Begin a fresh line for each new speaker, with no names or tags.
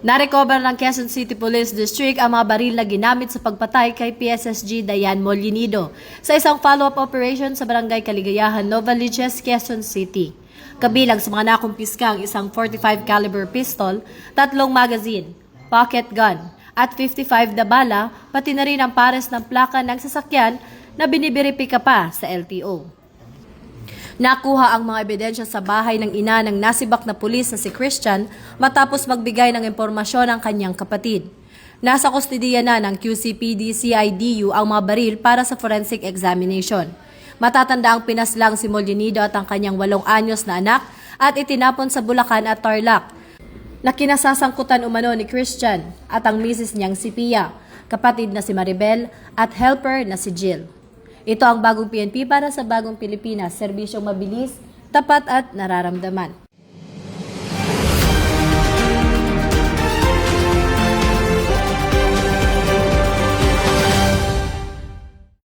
Narecover ng Quezon City Police District ang mga baril na ginamit sa pagpatay kay PSSG Dayan Molinido sa isang follow-up operation sa Barangay Kaligayahan, Novaliches, Quezon City. Kabilang sa mga nakumpiska ang isang 45 caliber pistol, 3 magazine, pocket gun, at 55 na bala, pati na rin ang pares ng plaka ng sasakyan na binibiripika pa sa LTO. Nakuha ang mga ebidensya sa bahay ng ina ng nasibak na pulis na si Christian matapos magbigay ng impormasyon ang kanyang kapatid. Nasa kustodiya na ng QCPD-CIDU ang mga baril para sa forensic examination. Matatanda ang pinaslang si Molinido at ang kanyang 8 anyos na anak at itinapon sa Bulacan at Tarlac na kinasasangkutan umano ni Christian at ang misis niyang si Pia, kapatid na si Maribel at helper na si Jill. Ito ang bagong PNP para sa bagong Pilipinas, serbisyong mabilis, tapat at nararamdaman.